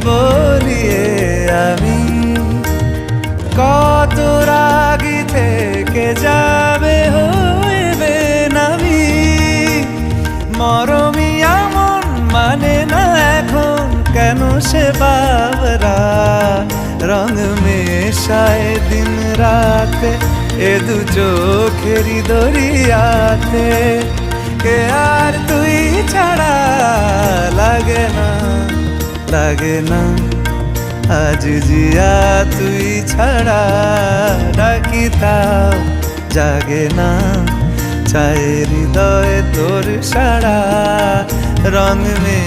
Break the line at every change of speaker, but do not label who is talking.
বলিয়ে আমি কত রাগি থেকে যাবে হইবে নামি মরমি এমন মানে না এখন কেন সে বাবরা রং মেশায় দিন রাতে এ দু চোখেরই দরিয়াতে কে আর তুই ছাড়া লাগে না আজ জিয়া তুই ছাড়া ডাকি তাও জাগে না চায় হৃদয় তোর সারা রং মে